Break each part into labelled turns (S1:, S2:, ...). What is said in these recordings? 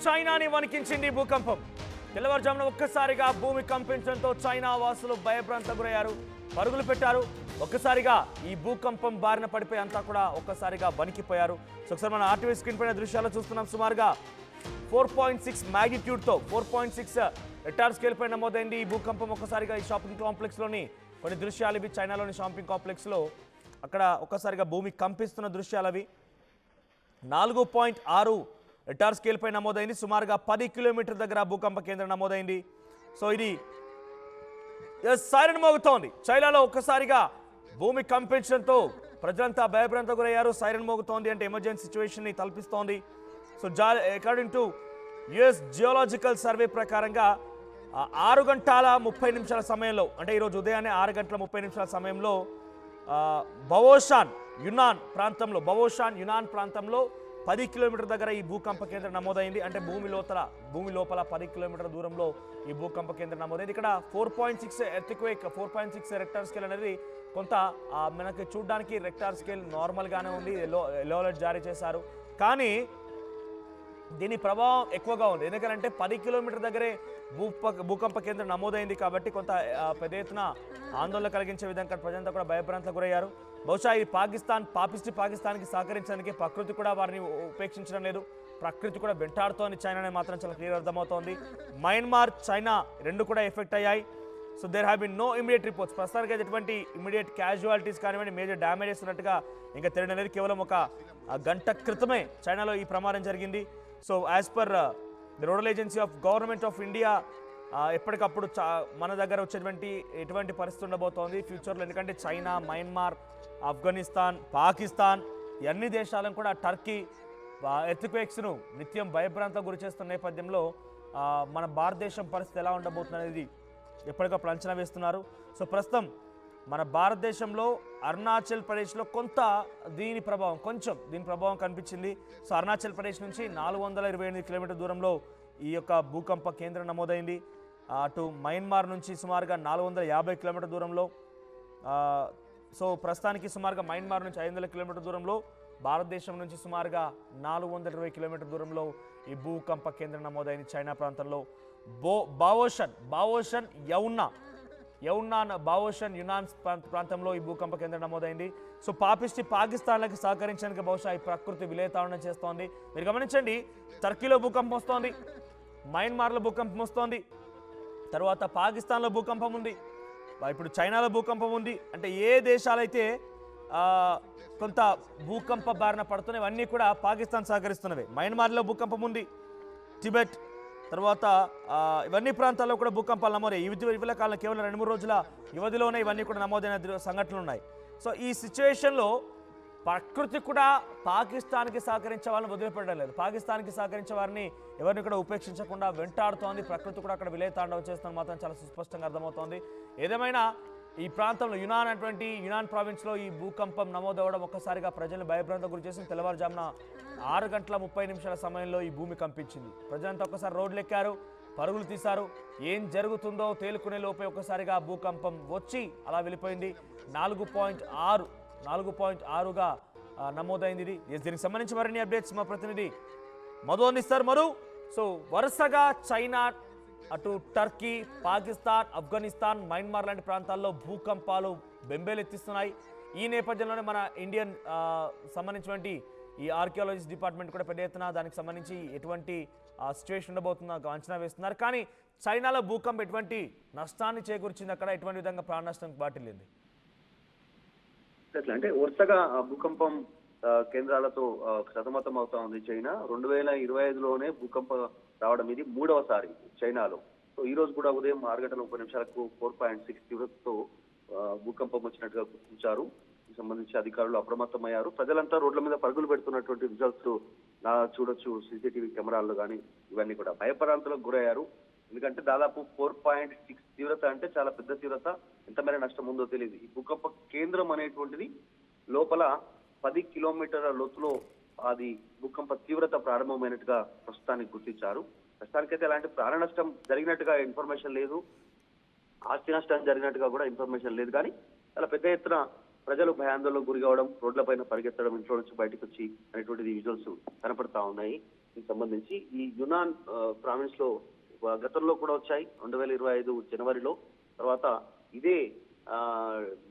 S1: చైనాని వణికించింది భూకంపం. తెల్లవారుజామున ఒక్కసారిగా భూమి కంపించడంతో చైనా వాసులు భయభ్రాంతకు గురయ్యారు, పరుగులు పెట్టారు. ఒక్కసారిగా ఈ భూకంపం బారిన పడిపోయి అంతా కూడా ఒక్కసారిగా వణికిపోయారు. సో ఒకసారి మన ఆర్టీవీ స్క్రీన్ పైన దృశ్యాలు చూస్తున్నాం. సుమారుగా 4.6 మ్యాగ్నిట్యూడ్తో 4.6 రిక్టర్ స్కేల్ పై నమోదైంది ఈ భూకంపం. ఒక్కసారిగా ఈ షాపింగ్ కాంప్లెక్స్లోని కొన్ని దృశ్యాలు ఇవి. చైనాలోని షాపింగ్ కాంప్లెక్స్లో అక్కడ ఒక్కసారిగా భూమి కంపిస్తున్న దృశ్యాలు అవి. 4.6 రిక్టర్ స్కేల్ పై నమోదైంది. సుమారుగా 10 కిలోమీటర్ దగ్గర భూకంప కేంద్రం నమోదైంది. సో ఇది సైరన్ మోగుతోంది. చైనాలో ఒక్కసారిగా భూమి కంపించడంతో ప్రజలంతా భయభ్రాంతకు గురయ్యారు. సైరన్ మోగుతోంది అంటే ఎమర్జెన్సీ సిచ్యువేషన్ని తలపిస్తోంది. So according to US geological survey ప్రకారంగా 6 గంటల 30 నిమిషాల సమయంలో, అంటే ఈరోజు ఉదయాన్నే 6 గంటల 30 నిమిషాల సమయంలో బవోషాన్ యునాన్ ప్రాంతంలో 10 కిలోమీటర్ దగ్గర ఈ భూకంప కేంద్రం నమోదైంది. అంటే భూమి లోపల 10 కిలోమీటర్ దూరంలో ఈ భూకంప కేంద్రం నమోదైంది. ఇక్కడ 4.6 ఎర్త్క్వేక్ 4.6 రెక్టర్ స్కేల్ అనేది కొంత మనకి చూడడానికి రెక్టర్ స్కేల్ నార్మల్గానే ఉంది. ఎల్లో అలర్ట్ జారీ చేశారు, కానీ దీని ప్రభావం ఎక్కువగా ఉంది. ఎందుకంటే 10 కిలోమీటర్ దగ్గరే భూకంప కేంద్రం నమోదైంది కాబట్టి కొంత పెద్ద ఎత్తున ఆందోళన కలిగించే విధంగా ప్రజలంతా కూడా భయభ్రాంతలకు గురయ్యారు. బహుశా ఈ పాకిస్తాన్కి సహకరించడానికి ప్రకృతి కూడా వారిని ఉపేక్షించడం లేదు. ప్రకృతి కూడా వెంటాడుతోంది చైనానే మాత్రం చాలా క్లియర్ అర్థమవుతోంది. మయన్మార్, చైనా రెండు కూడా ఎఫెక్ట్ అయ్యాయి. So there have been no immediate reports. ప్రస్తుతానికి ఎటువంటి ఇమీడియట్ క్యాజువాలిటీస్ కానివ్వండి, మేజర్ డ్యామేజెస్ ఉన్నట్టుగా ఇంకా తెలియలేదు. కేవలం ఒక గంట క్రితమే చైనాలో ఈ ప్రమాదం జరిగింది. So as per the nodal agency of government of India ఎప్పటికప్పుడు మన దగ్గర వచ్చేటువంటి ఎటువంటి పరిస్థితి ఉండబోతోంది ఫ్యూచర్లో. ఎందుకంటే చైనా, మయన్మార్, ఆఫ్ఘనిస్తాన్, పాకిస్తాన్ ఈ అన్ని దేశాలను కూడా టర్కీ ఎర్త్క్వేక్స్ను నిత్యం భయభ్రాంతకు గురి చేస్తున్న నేపథ్యంలో మన భారతదేశం పరిస్థితి ఎలా ఉండబోతుంది అనేది ఎప్పటికప్పుడు అంచనా వేస్తున్నారు. సో ప్రస్తుతం మన భారతదేశంలో అరుణాచల్ ప్రదేశ్లో దీని ప్రభావం కనిపించింది. సో అరుణాచల్ ప్రదేశ్ నుంచి 428 కిలోమీటర్ దూరంలో ఈ యొక్క భూకంప కేంద్రం నమోదైంది. అటు మయన్మార్ నుంచి సుమారుగా 450 కిలోమీటర్ దూరంలో, సో ప్రస్తుతానికి సుమారుగా మయన్మార్ నుంచి 500 కిలోమీటర్ దూరంలో, భారతదేశం నుంచి సుమారుగా 420 కిలోమీటర్ దూరంలో ఈ భూకంప కేంద్రం నమోదైంది. చైనా ప్రాంతంలో బావోషన్ యునాన్ ప్రాంతంలో ఈ భూకంప కేంద్రం నమోదైంది. సో పాకిస్తాన్లకు సహకరించడానికి బహుశా ఈ ప్రకృతి విలేతాళన చేస్తోంది. మీరు గమనించండి, టర్కీలో భూకంపం వస్తోంది, మయన్మార్లో భూకంపం వస్తోంది, తర్వాత పాకిస్తాన్లో భూకంపం ఉంది, ఇప్పుడు చైనాలో భూకంపం ఉంది. అంటే ఏ దేశాలైతే కొంత భూకంప బారిన పడుతున్నాయి ఇవన్నీ కూడా పాకిస్తాన్ సహకరిస్తున్నవి. మయన్మార్లో భూకంపం ఉంది, టిబెట్, తర్వాత ఇవన్నీ ప్రాంతాల్లో కూడా భూకంపాలు నమోదయ్యాయి. ఇటీవల కాలంలో కేవలం 2-3 రోజుల వ్యవధిలోనే ఇవన్నీ కూడా నమోదైన సంఘటనలు ఉన్నాయి. సో ఈ సిచ్యువేషన్లో ప్రకృతి కూడా పాకిస్తాన్కి సహకరించే వాళ్ళని వదిలిపెట్టడం లేదు. పాకిస్తాన్కి సహకరించే వారిని ఎవరిని కూడా ఉపేక్షించకుండా వెంటాడుతోంది. ప్రకృతి కూడా అక్కడ విలేతాండవం చేస్తున్న మాత్రం చాలా సుస్పష్టంగా అర్థమవుతోంది. ఏదేమైనా ఈ ప్రాంతంలో యునాన్ ప్రావిన్స్లో ఈ భూకంపం నమోదవడం ఒక్కసారిగా ప్రజలను భయభ్రాంతకు గురి చేసింది. తెల్లవారుజామున 6 గంటల 30 నిమిషాల సమయంలో ఈ భూమి కంపించింది. ప్రజలంతా ఒక్కసారి రోడ్లు ఎక్కారు, పరుగులు తీశారు. ఏం జరుగుతుందో తేలుకునే లోపే ఒక్కసారిగా భూకంపం వచ్చి అలా వెళ్ళిపోయింది. 4.6గా నమోదైంది ఇది. దీనికి సంబంధించి మరిన్ని అప్డేట్స్ మా ప్రతినిధి మధు అందిస్తారు. సో వరుసగా చైనా, అటు టర్కీ, పాకిస్తాన్, ఆఫ్ఘనిస్తాన్, మయన్మార్ లాంటి ప్రాంతాల్లో భూకంపాలు బెంబేలెత్తిస్తున్నాయి. ఈ నేపథ్యంలోనే మన ఇండియన్ సంబంధించినటువంటి ఈ ఆర్కియాలజిస్ట్ డిపార్ట్మెంట్ కూడా పెద్ద ఎత్తున దానికి సంబంధించి ఎటువంటి సిచ్యువేషన్ ఉండబోతుందో అంచనా వేస్తున్నారు. కానీ చైనాలో భూకంపం ఎటువంటి నష్టాన్ని చేకూర్చింది, అక్కడ ఎటువంటి విధంగా ప్రాణ నష్టం వాటిల్లింది?
S2: అంటే వరుసగా భూకంపం కేంద్రాలతో సతమతం అవుతా ఉంది చైనా. 2025లోనే భూకంపం రావడం ఇది 3వసారి చైనాలో. సో ఈ రోజు కూడా ఉదయం 6 గంటల 30 నిమిషాలకు 4.6 తీవ్రతతో భూకంపం వచ్చినట్టుగా గుర్తించారు. సంబంధించి అధికారులు అప్రమత్తమయ్యారు. ప్రజలంతా రోడ్ల మీద పరుగులు పెడుతున్నటువంటి రిజల్ట్స్ చూడొచ్చు సీసీటీవీ కెమెరాల్లో కానీ. ఇవన్నీ కూడా భయపరాంతలకు గురయ్యారు. ఎందుకంటే దాదాపు 4.6 తీవ్రత అంటే చాలా పెద్ద తీవ్రత. ఎంత మేర నష్టం ఉందో తెలియదు. ఈ భూకంప కేంద్రం అనేటువంటిది లోపల 10 కిలోమీటర్ల లోతులో అది భూకంప తీవ్రత ప్రారంభమైనట్టుగా ప్రస్తుతానికి గుర్తించారు. ప్రస్తుతానికైతే ఎలాంటి ప్రాణ నష్టం జరిగినట్టుగా ఇన్ఫర్మేషన్ లేదు, ఆస్తి నష్టం జరిగినట్టుగా కూడా ఇన్ఫర్మేషన్ లేదు. కానీ చాలా పెద్ద ఎత్తున ప్రజలు భయాందోళనకు గురి కావడం, రోడ్లపైన పరిగెత్తడం, ఇంట్లో నుంచి బయటకు వచ్చి అనేటువంటిది విజువల్స్ కనపడతా ఉన్నాయి. దీనికి సంబంధించి ఈ యునాన్ ప్రావిన్స్ లో గతంలో కూడా వచ్చాయి 2025 జనవరిలో. తర్వాత ఇదే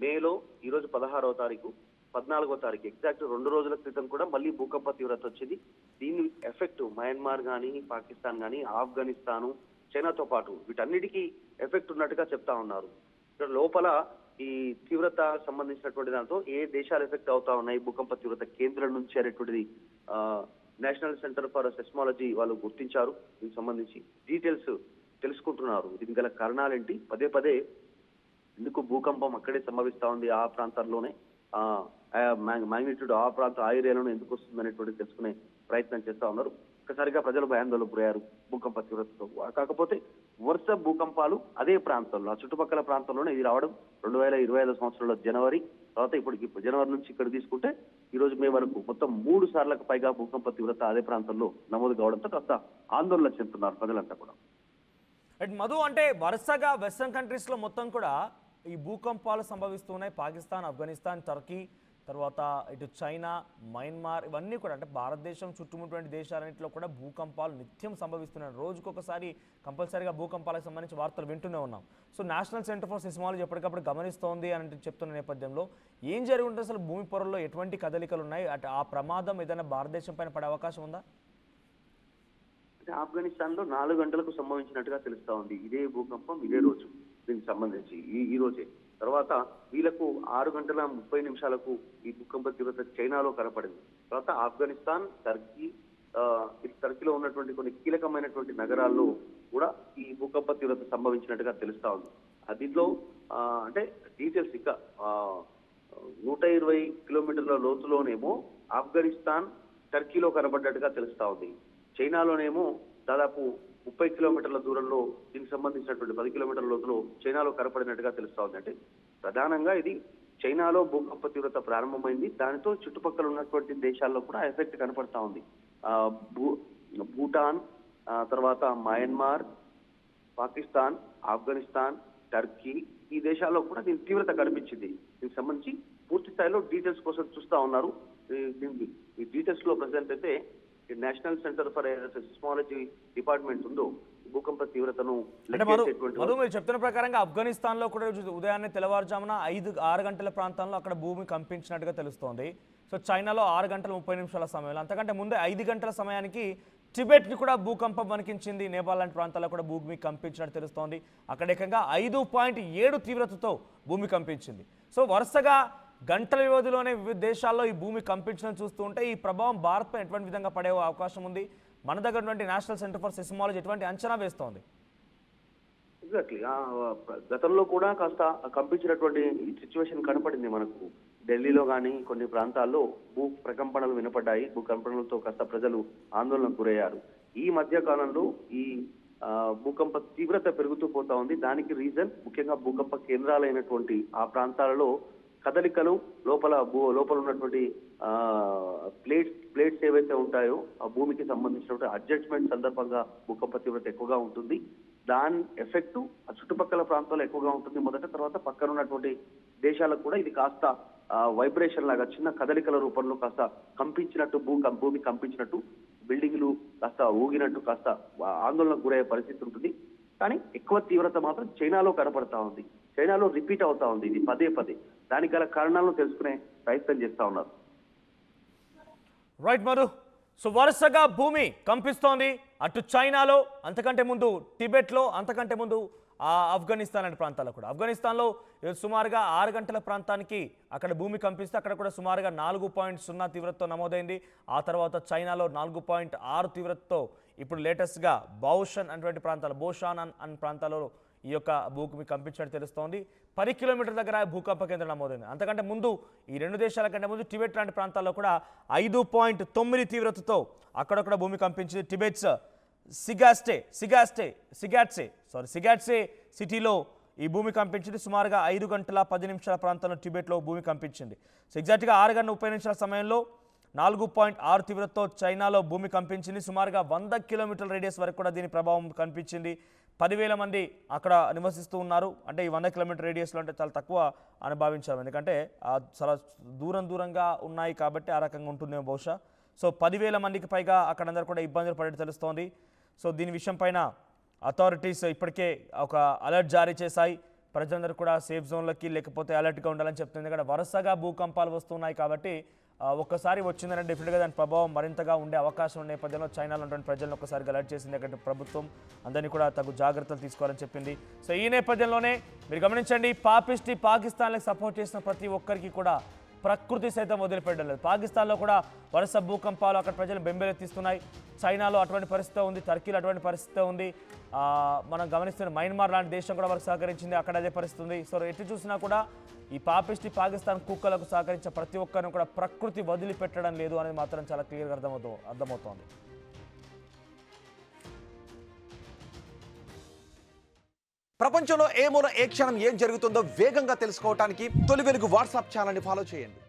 S2: మేలో ఈరోజు 16వ తారీఖు 14వ తారీఖు ఎగ్జాక్ట్ 2 రోజుల క్రితం కూడా మళ్ళీ భూకంప తీవ్రత వచ్చింది. దీని ఎఫెక్ట్ మయన్మార్ కానీ, పాకిస్తాన్ కానీ, ఆఫ్ఘనిస్తాను, చైనాతో పాటు వీటన్నిటికీ ఎఫెక్ట్ ఉన్నట్టుగా చెప్తా ఉన్నారు. ఇక్కడ లోపల ఈ తీవ్రత సంబంధించినటువంటి దాంతో ఏ దేశాలు ఎఫెక్ట్ అవుతా ఉన్నాయి భూకంప తీవ్రత కేంద్రం నుంచి అనేటువంటిది నేషనల్ సెంటర్ ఫర్ సెస్మాలజీ వాళ్ళు గుర్తించారు. దీనికి సంబంధించి డీటెయిల్స్ తెలుసుకుంటున్నారు. దీనికి గల కారణాలేంటి, పదే పదే ఎందుకు భూకంపం అక్కడే సంభవిస్తా ఉంది, ఆ ప్రాంతాల్లోనే మ్యాగ్నిట్యూడ్ ఆ ప్రాంత ఆ ఏరియాలోనే ఎందుకు వస్తుంది అనేటువంటి తెలుసుకునే ప్రయత్నం చేస్తా ఉన్నారు. ఒక్కసారిగా ప్రజలు భయాందోళనకు గురయ్యారు భూకంప తీవ్రతతో. కాకపోతే వరుస భూకంపాలు అదే ప్రాంతంలో, ఆ చుట్టుపక్కల ప్రాంతంలోనే ఇది రావడం 2025 సంవత్సరంలో జనవరి, తర్వాత ఇప్పుడు జనవరి నుంచి ఇక్కడ తీసుకుంటే ఈ రోజు మే వరకు మొత్తం 3 సార్లకు పైగా భూకంప తీవ్రత అదే ప్రాంతంలో నమోదు కావడంతో కాస్త ఆందోళన చెందుతున్నారు ప్రజలంతా కూడా.
S1: అండ్ మధు, అంటే వరుసగా వెస్ట్రన్ కంట్రీస్లో మొత్తం కూడా ఈ భూకంపాలు సంభవిస్తున్నాయి. పాకిస్తాన్, ఆఫ్ఘనిస్తాన్, టర్కీ, తర్వాత ఇటు చైనా, మయన్మార్, ఇవన్నీ కూడా అంటే భారతదేశం చుట్టుముట్టిన దేశాలన్నింటిలో కూడా భూకంపాలు నిత్యం సంభవిస్తున్నాయి. రోజుకొకసారి కంపల్సరీగా భూకంపాలకు సంబంధించి వార్తలు వింటూనే ఉన్నాం. So national centre for seismology ఎప్పటికప్పుడు గమనిస్తోంది అని చెప్తున్న నేపథ్యంలో ఏం జరిగి ఉంటుంది, అసలు భూమి పొరల్లో ఎటువంటి కదలికలు ఉన్నాయి, అటు ఆ ప్రమాదం ఏదైనా భారతదేశం పైన పడే అవకాశం ఉందా?
S2: అంటే ఆఫ్ఘనిస్తాన్ లో 4 గంటలకు సంభవించినట్టుగా తెలుస్తా ఉంది ఇదే భూకంపం ఇదే రోజు. దీనికి సంబంధించి ఈ రోజే తర్వాత వీళ్ళకు 6 గంటల 30 నిమిషాలకు ఈ భూకంప తీవ్రత చైనాలో కనపడింది. తర్వాత ఆఫ్ఘనిస్తాన్, టర్కీలో ఉన్నటువంటి కొన్ని కీలకమైనటువంటి నగరాల్లో కూడా ఈ భూకంప తీవ్రత సంభవించినట్టుగా తెలుస్తా ఉంది. దీంట్లో అంటే డీటెయిల్స్ ఇంకా 120 కిలోమీటర్ల లోతులోనేమో ఆఫ్ఘనిస్తాన్, టర్కీలో కనబడ్డట్టుగా తెలుస్తా ఉంది. చైనాలోనేమో దాదాపు 30 కిలోమీటర్ల దూరంలో దీనికి సంబంధించినటువంటి 10 కిలోమీటర్ల లోతులో చైనాలో కనపడినట్టుగా తెలుస్తా ఉంది. అంటే ప్రధానంగా ఇది చైనాలో భూకంప తీవ్రత ప్రారంభమైంది, దానితో చుట్టుపక్కల ఉన్నటువంటి దేశాల్లో కూడా ఎఫెక్ట్ కనపడతా ఉంది. భూటాన్, తర్వాత మయన్మార్, పాకిస్తాన్, ఆఫ్ఘనిస్తాన్, టర్కీ, ఈ దేశాల్లో కూడా దీని తీవ్రత కనిపించింది. దీనికి సంబంధించి పూర్తి స్థాయిలో డీటెయిల్స్ కోసం చూస్తా ఉన్నారు. ఈ డీటెయిల్స్ లో ప్రజెంట్ అయితే national centre for seismology department ఉందో భూకంప తీవ్రతను
S1: మీరు చెప్తున్న ప్రకారంగా ఆఫ్ఘనిస్తాన్ లో కూడా ఉదయాన్నే తెల్లవారుజామున 6 గంటల ప్రాంతంలో అక్కడ భూమి కంపించినట్టుగా తెలుస్తోంది. సో చైనాలో 6 గంటల 30 నిమిషాల సమయంలో, అంతకంటే ముందే 5 గంటల సమయానికి టిబెట్ ని కూడా భూకంపం వణికించింది. నేపాల్ లాంటి ప్రాంతాల్లో కూడా భూమి కంపించినట్టు తెలుస్తోంది. అక్కడ ఏకంగా 5.7 తీవ్రతతో భూమి కంపించింది. సో వరుసగా గంటల వ్యవధిలోనే వివిధ దేశాల్లో ఈ భూమి కంపించడం చూస్తూ ఉంటే ఈ ప్రభావం భారత్పై ఎటువంటి విధంగా పడే అవకాశం ఉంది? మన దగ్గర ఉన్నటువంటి నేషనల్ సెంటర్ ఫర్ సిస్మాలజీ ఎటువంటి అంచనా వేస్తోంది?
S2: ఎగ్జాక్ట్లీ గతంలో కూడా కాస్త కంపించినటువంటి సిచ్యువేషన్ కనపడింది మనకు. ఢిల్లీలో కానీ కొన్ని ప్రాంతాల్లో భూ ప్రకంపనలు వినపడ్డాయి. భూకంపనలతో కాస్త ప్రజలు ఆందోళనకు గురయ్యారు. ఈ మధ్య కాలంలో ఈ భూకంప తీవ్రత పెరుగుతూ పోతా ఉంది. దానికి రీజన్ ముఖ్యంగా భూకంప కేంద్రాలైనటువంటి ఆ ప్రాంతాలలో కదలికలు, లోపల ఉన్నటువంటి ప్లేట్స్ ఏవైతే ఉంటాయో ఆ భూమికి సంబంధించినటువంటి అడ్జస్ట్మెంట్ సందర్భంగా భూకంప తీవ్రత ఎక్కువగా ఉంటుంది. దాని ఎఫెక్ట్ ఆ చుట్టుపక్కల ప్రాంతాల్లో ఎక్కువగా ఉంటుంది మొదట. తర్వాత పక్కన ఉన్నటువంటి దేశాలకు కూడా ఇది కాస్త వైబ్రేషన్ లాగా చిన్న కదలికల రూపంలో కాస్త కంపించినట్టు భూమి కంపించినట్టు, బిల్డింగ్లు కాస్త ఊగినట్టు కాస్త ఆందోళనకు గురయ్యే పరిస్థితి ఉంటుంది. కానీ ఎక్కువ తీవ్రత మాత్రం చైనాలో కనపడతా ఉంది. చైనాలో రిపీట్ అవుతా ఉంది ఇది పదే పదే. దానికి గల కారణాలను తెలుసుకునే ప్రయత్నం చేస్తా ఉన్నారు.
S1: రైట్ మధు. సో వరుసగా భూమి కంపిస్తోంది. అటు చైనాలో, అంతకంటే ముందు టిబెట్లో, అంతకంటే ముందు ఆఫ్ఘనిస్తాన్ అనే ప్రాంతాల్లో కూడా. ఆఫ్ఘనిస్తాన్లో సుమారుగా 6 గంటల ప్రాంతానికి అక్కడ భూమి కంపిస్తే అక్కడ కూడా సుమారుగా 4.0 తీవ్రతతో నమోదైంది. ఆ తర్వాత చైనాలో 4.6 తీవ్రతతో ఇప్పుడు లేటెస్ట్గా బోషాన్ అనే ప్రాంతాలు, బోషాన్ అనే ప్రాంతాల్లో ఈ యొక్క భూమి కంపించినట్టు తెలుస్తోంది. 10 కిలోమీటర్ల దగ్గర భూకంప కేంద్రం నమోదైంది. అంతకంటే ముందు ఈ 2 దేశాల కంటే ముందు టిబెట్ లాంటి ప్రాంతాల్లో కూడా 5.9 తీవ్రతతో అక్కడక్కడ భూమి కంపించింది. టిబెట్స్ సిగాట్సే సిటీలో ఈ భూమి కంపించింది. సుమారుగా 5 గంటల 10 నిమిషాల ప్రాంతంలో టిబెట్లో భూమి కంపించింది. సో ఎగ్జాక్ట్గా 6 గంటల 30 నిమిషాల సమయంలో 4.6 తీవ్రతతో చైనాలో భూమి కంపించింది. సుమారుగా 100 కిలోమీటర్ల రేడియస్ వరకు కూడా దీని ప్రభావం కనిపించింది. 10,000 మంది అక్కడ నివసిస్తూ ఉన్నారు. అంటే ఈ 100 కిలోమీటర్ రేడియస్లో అంటే చాలా తక్కువ అని భావించాము, ఎందుకంటే చాలా దూరంగా ఉన్నాయి కాబట్టి ఆ రకంగా ఉంటుందేమో బహుశా. సో 10,000 మందికి పైగా అక్కడందరూ కూడా ఇబ్బందులు పడేది తెలుస్తోంది. సో దీని విషయం పైన అథారిటీస్ ఇప్పటికే ఒక అలర్ట్ జారీ చేశాయి. ప్రజలందరూ కూడా సేఫ్ జోన్లకి లేకపోతే అలర్ట్గా ఉండాలని చెప్తుంది. ఎందుకంటే వరుసగా భూకంపాలు వస్తున్నాయి కాబట్టి ఒక్కసారి వచ్చిందంటే డెఫినెట్గా దాని ప్రభావం మరింతగా ఉండే అవకాశం ఉన్న నేపథ్యంలో చైనాలో ఉన్నటువంటి ప్రజలను ఒక్కసారిగా అలర్ట్ చేసింది. ఎందుకంటే ప్రభుత్వం అందరినీ కూడా తగు జాగ్రత్తలు తీసుకోవాలని చెప్పింది. సో ఈ నేపథ్యంలోనే మీరు గమనించండి, పాపిస్టి పాకిస్తాన్లకు సపోర్ట్ చేసిన ప్రతి ఒక్కరికి కూడా ప్రకృతి సైతం వదిలిపెట్టడం లేదు. పాకిస్తాన్లో కూడా వరుస భూకంపాలు అక్కడ ప్రజలు బెంబేలెత్తిస్తున్నాయి. చైనాలో అటువంటి పరిస్థితి ఉంది, టర్కీలో అటువంటి పరిస్థితి ఉంది. మనం గమనిస్తున్న మయన్మార్ లాంటి దేశం కూడా వారికి సహకరించింది, అక్కడ అదే పరిస్థితి ఉంది. సో ఎటు చూసినా కూడా ఈ పాపిస్టి పాకిస్తాన్ కుక్కలకు సహకరించే ప్రతి ఒక్కరిని కూడా ప్రకృతి వదిలిపెట్టడం లేదు అనేది మాత్రం చాలా క్లియర్గా అర్థమవుతోంది.
S3: ప్రపంచంలో ఏ మూల ఏ క్షణం ఏం జరుగుతుందో వేగంగా తెలుసుకోవడానికి తొలి వెలుగు వాట్సాప్ ఛానల్ని ఫాలో చేయండి.